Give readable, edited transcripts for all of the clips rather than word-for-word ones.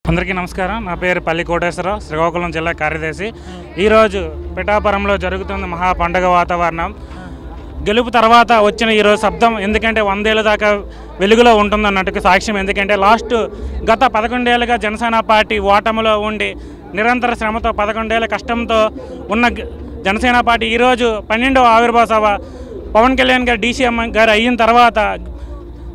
అందరికీ నమస్కారం. నా పేరు పల్లి కోటేశ్వరరావు, శ్రీకాకుళం జిల్లా కార్యదర్శి. ఈరోజు పిఠాపురంలో జరుగుతున్న మహా పండుగ వాతావరణం. గెలుపు తర్వాత వచ్చిన ఈరోజు శబ్దం ఎందుకంటే 100 ఏళ్ళ దాకా వెలుగులో ఉంటుందన్నట్టుకు సాక్ష్యం. ఎందుకంటే గత 11 ఏళ్ళుగా జనసేన పార్టీ ఓటమిలో ఉండి నిరంతర శ్రమతో 11 ఏళ్ళ కష్టంతో ఉన్న జనసేన పార్టీ ఈరోజు 12వ ఆవిర్భావ సభ పవన్ కళ్యాణ్ గారు డీసీఎం గారు అయిన తర్వాత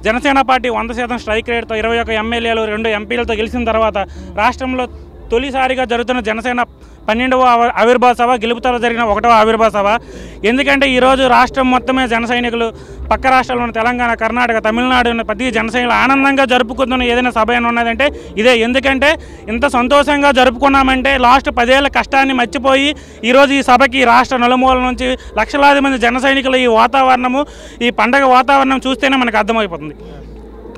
జనసేన పార్టీ 100% స్ట్రైక్ రేట్తో 21 ఎమ్మెల్యేలు 2 ఎంపీలతో గెలిచిన తర్వాత రాష్ట్రంలో తొలిసారిగా జరుగుతున్న జనసేన 12వ ఆవిర్భావ సభ గెలుపుతో జరిగిన 1వ ఆవిర్భావ సభ. ఎందుకంటే ఈరోజు రాష్ట్రం మొత్తమే జన సైనికులు, పక్క రాష్ట్రాల్లో ఉన్న తెలంగాణ, కర్ణాటక, తమిళనాడు ఉన్న ప్రతి జన సైనికులు ఆనందంగా జరుపుకుంటున్న ఏదైనా సభ అని ఉన్నదంటే ఇదే. ఎందుకంటే ఇంత సంతోషంగా జరుపుకున్నామంటే లాస్ట్ 10 ఏళ్ళ కష్టాన్ని మర్చిపోయి ఈరోజు ఈ సభకి రాష్ట్ర నలుమూల నుంచి లక్షలాది మంది జన సైనికులు ఈ వాతావరణము, ఈ పండగ వాతావరణం చూస్తేనే మనకు అర్థమైపోతుంది.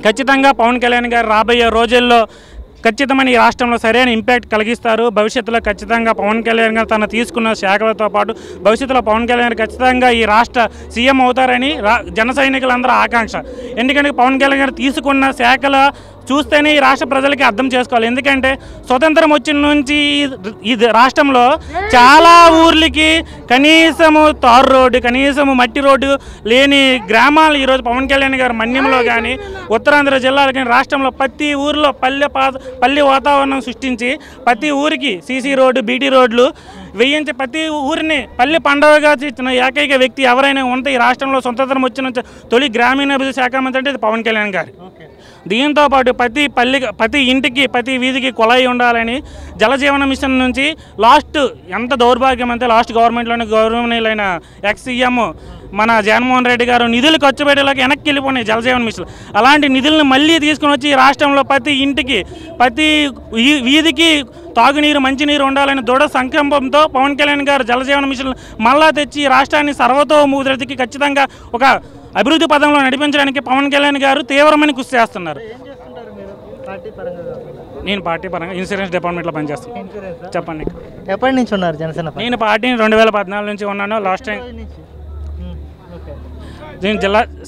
ఖచ్చితంగా పవన్ కళ్యాణ్ గారు రాబోయే రోజుల్లో ఖచ్చితమైన ఈ రాష్ట్రంలో సరైన ఇంపాక్ట్ కలిగిస్తారు. భవిష్యత్తులో ఖచ్చితంగా పవన్ కళ్యాణ్ గారు తను తీసుకున్న శాఖలతో పాటు భవిష్యత్తులో పవన్ కళ్యాణ్ గారు ఖచ్చితంగా ఈ రాష్ట్ర సీఎం అవుతారని జన సైనికులందరూ ఆకాంక్ష. ఎందుకంటే పవన్ కళ్యాణ్ గారు తీసుకున్న శాఖల చూస్తేనే ఈ రాష్ట్ర ప్రజలకి అర్థం చేసుకోవాలి. ఎందుకంటే స్వతంత్రం వచ్చిన నుంచి ఈ రాష్ట్రంలో చాలా ఊర్లకి కనీసము తారు రోడ్డు, కనీసము మట్టి రోడ్డు లేని గ్రామాలు ఈరోజు పవన్ కళ్యాణ్ గారు మన్యంలో కానీ ఉత్తరాంధ్ర జిల్లాలో కానీ రాష్ట్రంలో ప్రతి ఊరిలో పల్లె వాతావరణం సృష్టించి ప్రతి ఊరికి సీసీ రోడ్డు, బీటీ రోడ్లు వేయించి ప్రతి ఊరిని పల్లె పండుగగా ఇచ్చిన ఏకైక వ్యక్తి ఎవరైనా ఉంటే ఈ రాష్ట్రంలో స్వతంత్రం వచ్చిన తొలి గ్రామీణాభివృద్ధి శాఖ మంత్రి అంటే పవన్ కళ్యాణ్ గారు. దీంతో పాటు ప్రతి ఇంటికి, ప్రతి వీధికి కుళాయి ఉండాలని జలజీవన మిషన్ నుంచి లాస్ట్ ఎంత దౌర్భాగ్యం అంటే లాస్ట్ గవర్నమెంట్లోని గౌరవనీయులైన ఎక్స్-సీఎం మన జగన్మోహన్ రెడ్డి గారు నిధులు ఖర్చు పెట్టేలాగా వెనక్కి వెళ్ళిపోయినాయి జలజీవన మిషన్. అలాంటి నిధులను మళ్ళీ తీసుకుని వచ్చి రాష్ట్రంలో ప్రతి ఇంటికి, ప్రతి వీధికి తాగునీరు, మంచినీరు ఉండాలని దృఢ సంకల్పంతో పవన్ కళ్యాణ్ గారు జలజీవన మిషన్ మళ్ళా తెచ్చి రాష్ట్రాన్ని సర్వతోముఖికి ఖచ్చితంగా ఒక అభివృద్ధి పదంలో నడిపించడానికి పవన్ కళ్యాణ్ గారు తీవ్రమైన కృషి చేస్తున్నారు. నేను పార్టీ పరంగా ఇన్సూరెన్స్ డిపార్ట్మెంట్లో పనిచేస్తాను. చెప్పండి. ఎప్పటి నుంచి ఉన్నారు జనసేన? నేను పార్టీని 2014 నుంచి ఉన్నాను. లాస్ట్ టైం నేను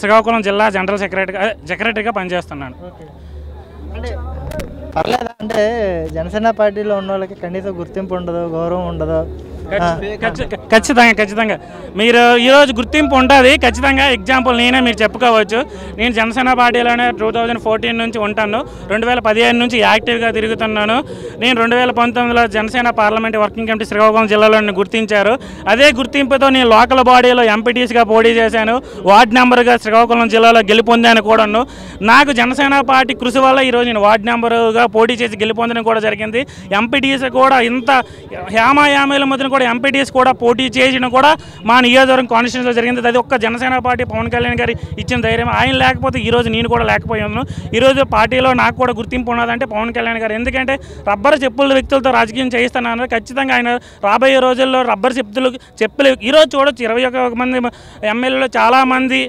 శ్రీకాకుళం జిల్లా జనరల్ సెక్రటరీగా పనిచేస్తున్నాను. అంటే పర్లేదా? అంటే జనసేన పార్టీలో ఉన్న వాళ్ళకి కనీసం గుర్తింపు ఉండదు, గౌరవం ఉండదు. ఖచ్చితంగా మీరు ఈరోజు గుర్తింపు ఉంటుంది. ఖచ్చితంగా ఎగ్జాంపుల్ మీరు చెప్పుకోవచ్చు. నేను జనసేన పార్టీలోనే 2014 నుంచి ఉంటాను. 2015 నుంచి యాక్టివ్గా తిరుగుతున్నాను. నేను 2019లో Janasena parliament working committee Srikakulam జిల్లాలో గుర్తించారు. అదే గుర్తింపుతో నేను లోకల్ బాడీలో ఎంపీటీసీగా పోటీ చేశాను. వార్డు నెంబర్గా శ్రీకాకుళం జిల్లాలో గెలుపొందాను కూడాను. నాకు జనసేన పార్టీ కృషి వల్ల ఈరోజు నేను వార్డు నెంబర్గా పోటీ చేసి గెలుపొందడం కూడా జరిగింది. ఎంపీటీసీ కూడా ఇంత హేమాయామల మధ్యన ఎంపీటీస్ కూడా పోటీ చేసిన కూడా మా నియోజకవర్గం కాన్స్టిట్యూన్సీలో జరిగింది. అది ఒక్క జనసేన పార్టీ పవన్ కళ్యాణ్ గారి ఇచ్చిన ధైర్యం. ఆయన లేకపోతే ఈరోజు నేను కూడా లేకపోయాను. ఈరోజు పార్టీలో నాకు కూడా గుర్తింపు ఉన్నదంటే పవన్ కళ్యాణ్ గారు. ఎందుకంటే రబ్బర్ చెప్పుల వ్యక్తులతో రాజకీయం చేయిస్తున్నారు. ఖచ్చితంగా ఆయన రాబోయే రోజుల్లో రబ్బర్ చెప్పులు ఈరోజు చూడొచ్చు. 21 మంది ఎమ్మెల్యేలు, చాలామంది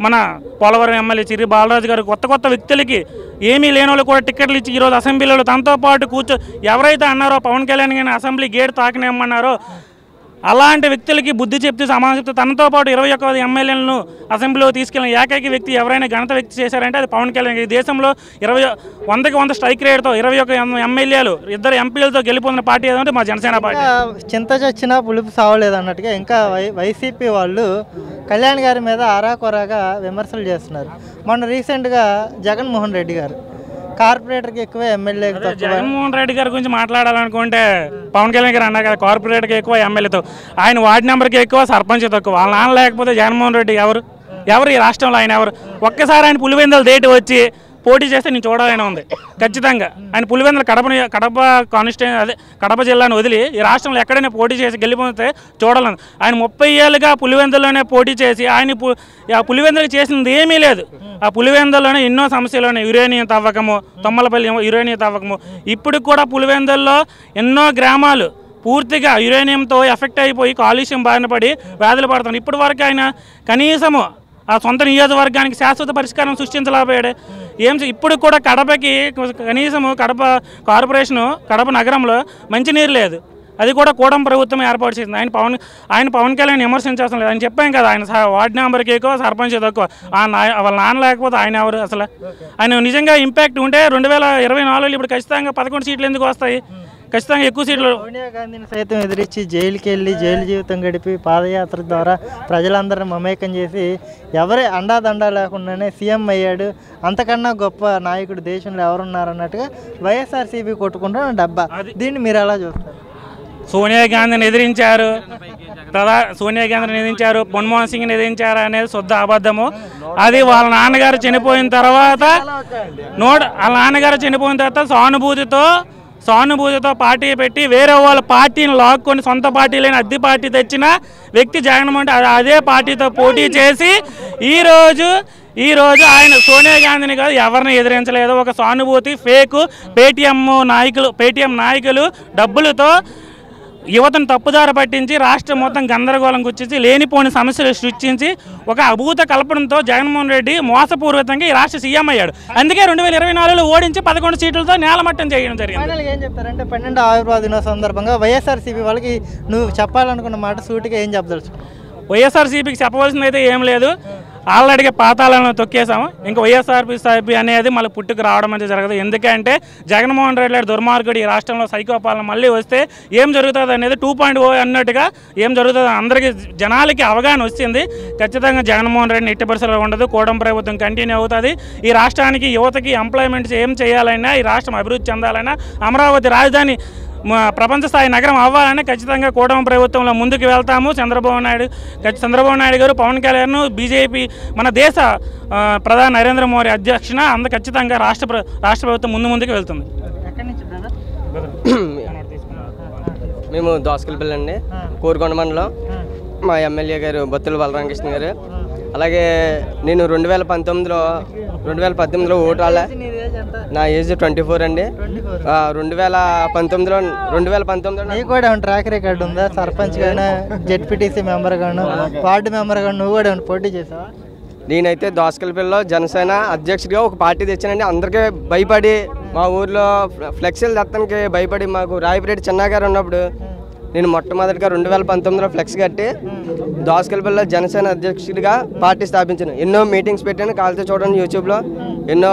మన పోలవరం ఎమ్మెల్యే చిరి బాలరాజు గారు కొత్త వ్యక్తులకి ఏమీ లేని వాళ్ళు కూడా టికెట్లు ఇచ్చి ఈరోజు అసెంబ్లీలో తనతో పాటు ఎవరైతే అన్నారో పవన్ కళ్యాణ్ గారిని అసెంబ్లీ గేట్ తాకనేమన్నారో అలాంటి వ్యక్తులకి బుద్ధి చెప్తే, సమాధానం చెప్తే తనతో పాటు 21 ఎమ్మెల్యేలను అసెంబ్లీలో తీసుకెళ్ళిన ఏకైక వ్యక్తి ఎవరైనా ఘనత వ్యక్తి చేశారంటే అది పవన్ కళ్యాణ్. ఈ దేశంలో 100కి 100 స్ట్రైక్ రేట్తో 21 ఎమ్మెల్యేలు 2 ఎంపీలతో గెలిపొందిన పార్టీ ఏదంటే మా జనసేన పార్టీ. చింత చచ్చినా పులుపు సావలేదు అన్నట్టుగా ఇంకా వైసీపీ వాళ్ళు కళ్యాణ్ గారి మీద ఆరాకొరాగా విమర్శలు చేస్తున్నారు. మొన్న రీసెంట్గా జగన్మోహన్ రెడ్డి గారు కార్పొరేటర్కి ఎక్కువ, ఎమ్మెల్యేకి తక్కువ. జగన్మోహన్ రెడ్డి గారి గురించి మాట్లాడాలనుకుంటే పవన్ కళ్యాణ్ గారు అన్నారు కదా, కార్పొరేటర్కి ఎక్కువ, ఎమ్మెల్యేతో. ఆయన వార్డు నెంబర్కి ఎక్కువ, సర్పంచ్ తక్కువ. వాళ్ళ నాన్న లేకపోతే జగన్మోహన్ రెడ్డి ఎవరు ఈ రాష్ట్రంలో ఆయన ఎవరు? ఒక్కసారి ఆయన పులివెందుల దేటి వచ్చి పోటీ చేస్తే నేను చూడాలని ఉంది. ఖచ్చితంగా ఆయన పులివెందుల కడప కాన్స్టిట్యూన్సీ, అదే కడప జిల్లాను వదిలి ఈ రాష్ట్రంలో ఎక్కడైనా పోటీ చేసి గెలిపోతే చూడాలని. ఆయన 30 ఏళ్ళుగా పులివెందుల్లోనే పోటీ చేసి ఆయన పులివెందులకు చేసినది ఏమీ లేదు. ఆ పులివెందుల్లోనే ఎన్నో సమస్యలు ఉన్నాయి. యురేనియం తవ్వకము, తొమ్మలపల్లి యురేనియం తవ్వకము. ఇప్పుడు కూడా పులివెందుల్లో ఎన్నో గ్రామాలు పూర్తిగా యురేనియంతో ఎఫెక్ట్ అయిపోయి కాలుష్యం బారిన పడి వ్యాధులు పడుతున్నారు. ఇప్పటి వరకు ఆయన కనీసము ఆ సొంత నియోజకవర్గానికి శాశ్వత పరిష్కారం సృష్టించలేకపోయాడు. ఇప్పుడు కూడా కడపకి కనీసము కడప కార్పొరేషను, కడప నగరంలో మంచినీరు లేదు. అది కూడా కూటమి ప్రభుత్వం ఏర్పాటు చేసింది. ఆయన పవన్ కళ్యాణ్ విమర్శించాల్సిన లేదు. ఆయన చెప్పాం కదా, ఆయన వార్డు నెంబర్కి ఎక్కువ, సర్పంచ్ తక్కువ. వాళ్ళ నాన్న లేకపోతే ఆయన ఎవరు అసలు? ఆయన నిజంగా ఇంపాక్ట్ ఉంటే 2024 ఇప్పుడు ఖచ్చితంగా 11 సీట్లు ఎందుకు వస్తాయి? ఖచ్చితంగా ఎక్కువ సీట్లు. సోనియా గాంధీని సైతం ఎదిరించి జైలుకి వెళ్ళి జైలు జీవితం గడిపి పాదయాత్ర ద్వారా ప్రజలందరిని మమేకం చేసి ఎవరే అండాదండా లేకుండానే సీఎం అయ్యాడు. అంతకన్నా గొప్ప నాయకుడు దేశంలో ఎవరున్నారన్నట్టుగా వైఎస్ఆర్సీపీ కొట్టుకుంటున్న డబ్బా. దీన్ని మీరు ఎలా చూస్తారు? సోనియా గాంధీని ఎదిరించారు, మన్మోహన్ సింగ్ని ఎదిరించారు అనేది శుద్ధ అబద్ధము. అది వాళ్ళ నాన్నగారు చనిపోయిన తర్వాత సానుభూతితో పార్టీ పెట్టి వేరే వాళ్ళ పార్టీని లాక్కొని సొంత పార్టీ లేని అద్దె పార్టీ తెచ్చిన వ్యక్తి జగన్మోహన్ రెడ్డి. అదే పార్టీతో పోటీ చేసి ఈరోజు ఆయన సోనియా గాంధీని కాదు ఎవరిని ఎదిరించలేదు. ఒక సానుభూతి ఫేక్ పేటీఎం నాయకులు డబ్బులతో యువతను తప్పుదారి పట్టించి రాష్ట్రం మొత్తం గందరగోళం గుర్తించి లేనిపోని సమస్యలు సృష్టించి ఒక అభూత కల్పనతో జగన్మోహన్ రెడ్డి మోసపూర్వకంగా ఈ రాష్ట్ర సీఎం అయ్యాడు. అందుకే 2024లో ఓడించి 11 సీట్లతో నేలమట్టం చేయడం జరిగింది. ఏం చెప్తారంటే 12వ ఆవిర్భావ దినోత్సవం సందర్భంగా వైఎస్ఆర్సీపీ వాళ్ళకి నువ్వు చెప్పాలనుకున్న మాట సూటిగా ఏం చెప్పదలుచు? వైఎస్ఆర్సీపీకి చెప్పవలసింది అయితే ఏం లేదు. ఆల్రెడీగా పాతాలను తొక్కేసాము. ఇంకా వైఎస్ఆర్సీపీ అనేది మళ్ళీ పుట్టుకు రావడం అనేది జరగదు. ఎందుకంటే జగన్మోహన్ రెడ్డి లాంటి దుర్మార్గుడు ఈ రాష్ట్రంలో సైకోపాలన మళ్ళీ వస్తే ఏం జరుగుతుంది అనేది 2.0 అన్నట్టుగా ఏం జరుగుతుంది అందరికీ జనాలకి అవగాహన వచ్చింది. ఖచ్చితంగా జగన్మోహన్ రెడ్డిని ఎట్టి పరిస్థితుల్లో ఉండదు. కూటమి ప్రభుత్వం కంటిన్యూ అవుతుంది. ఈ రాష్ట్రానికి యువతకి ఎంప్లాయ్మెంట్స్ ఏం చేయాలన్నా, ఈ రాష్ట్రం అభివృద్ధి చెందాలన్నా, అమరావతి రాజధాని ప్రపంచ స్థాయి నగరం అవ్వాలని ఖచ్చితంగా కూటమి ప్రభుత్వంలో ముందుకు వెళ్తాము. చంద్రబాబు నాయుడు గారు, పవన్ కళ్యాణ్, బీజేపీ, మన దేశ ప్రధాని నరేంద్ర మోడీ అధ్యక్షన ఖచ్చితంగా రాష్ట్ర ప్రభుత్వం ముందుకు వెళ్తుంది. మేము దోసకల్పల్లి అండి, కోరుకొండ మండలం. మా ఎమ్మెల్యే గారు బొత్తుల బలరామకృష్ణ గారు. అలాగే నేను 2019లో ఓటు రాలే. నా ఏజ్ 24 అండి. 2019లో కూడా ట్రాక్ రికార్డు ఉందా? సర్పంచ్ గాను, జెడ్పీటీసీ మెంబర్ గాను, వార్డు మెంబర్ గాను నువ్వు కూడా పోటీ చేసావా? నేనైతే దోసకల్పల్లిలో జనసేన అధ్యక్షుడిగా ఒక పార్టీ తెచ్చానండి. అందరికీ భయపడి మా ఊర్లో ఫ్లెక్సీలు తెత్తనికి భయపడి మాకు రాయపరెడ్డి చిన్నగారు ఉన్నప్పుడు నేను మొట్టమొదటిగా 2019లో ఫ్లెక్స్ కట్టి దోసకల్పల్లిలో జనసేన అధ్యక్షుడిగా పార్టీ స్థాపించాను. ఎన్నో మీటింగ్స్ పెట్టాను. కాలితో చూడండి యూట్యూబ్లో ఎన్నో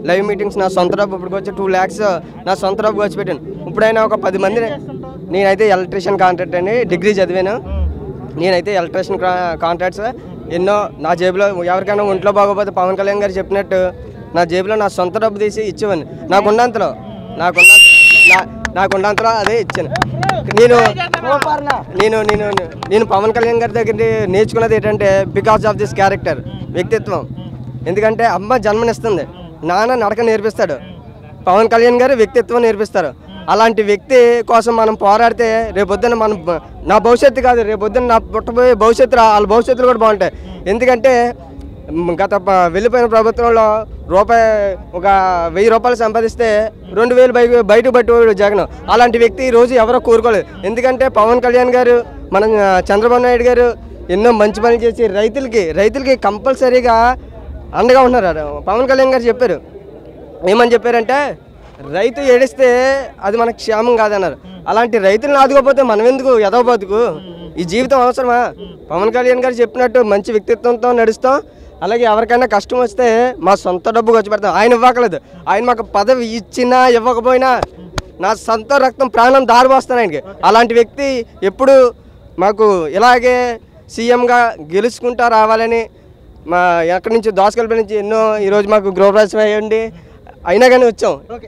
లైవ్ మీటింగ్స్. నా సొంత డబ్బు ఇప్పుడు వచ్చి 2 lakhs నా సొంత డబ్బు వచ్చి పెట్టాను. ఇప్పుడైనా ఒక 10 మంది. నేనైతే ఎలక్ట్రీషియన్ కాంట్రాక్ట్ అండి, డిగ్రీ చదివాను. నేనైతే ఎలక్ట్రీషియన్ కాంట్రాక్ట్స్ ఎన్నో నా జేబులో ఎవరికైనా ఒంట్లో బాగోపోతే పవన్ కళ్యాణ్ గారు చెప్పినట్టు నా జేబులో నా సొంత డబ్బు తీసి ఇచ్చేవాడిని. నాకున్నంతలో అదే ఇచ్చాను. నేను పవన్ కళ్యాణ్ గారి దగ్గర నేర్చుకున్నది ఏంటంటే బికాస్ ఆఫ్ దిస్ క్యారెక్టర్, వ్యక్తిత్వం. ఎందుకంటే అమ్మ జన్మనిస్తుంది, నాన్న నడక నేర్పిస్తాడు, పవన్ కళ్యాణ్ గారు వ్యక్తిత్వం నేర్పిస్తారు. అలాంటి వ్యక్తి కోసం మనం పోరాడితే రేపొద్దున నా భవిష్యత్తు కాదు, రేపొద్దున నా పుట్టబోయే భవిష్యత్తు, వాళ్ళ భవిష్యత్తులు కూడా బాగుంటాయి. ఎందుకంటే గత వెళ్ళిపోయిన ప్రభుత్వంలో ఒక 1000 రూపాయలు సంపాదిస్తే 2000 బయటకు పట్టుకోడు జగన్. అలాంటి వ్యక్తి ఈరోజు ఎవరో కోరుకోలేదు. ఎందుకంటే పవన్ కళ్యాణ్ గారు, మన చంద్రబాబు నాయుడు గారు ఎన్నో మంచి పనులు చేసి రైతులకి కంపల్సరీగా అండగా ఉన్నారు. పవన్ కళ్యాణ్ గారు చెప్పారు, ఏమని చెప్పారంటే రైతు ఏడిస్తే అది మనకు క్షేమం కాదన్నారు. అలాంటి రైతులను ఆదుకోకపోతే మనం ఎందుకు ఎదవ బతుకు? ఈ జీవితం అవసరమా? పవన్ కళ్యాణ్ గారు చెప్పినట్టు మంచి వ్యక్తిత్వంతో నడుస్తాం. అలాగే ఎవరికైనా కష్టం వస్తే మా సొంత డబ్బు ఖర్చు పెడతాం. ఆయన ఇవ్వకలేదు, ఆయన మాకు పదవి ఇచ్చినా ఇవ్వకపోయినా నా సొంత రక్తం ప్రాణం దారిపోస్తాను ఆయనకి. అలాంటి వ్యక్తి ఎప్పుడు మాకు ఇలాగే సీఎంగా గెలుచుకుంటా రావాలని మా ఎక్కడి నుంచి దోసకల్పల్లి నుంచి ఎన్నో ఈరోజు మాకు గృహప్రవేశం అయ్యండి, అయినా కానీ వచ్చాం.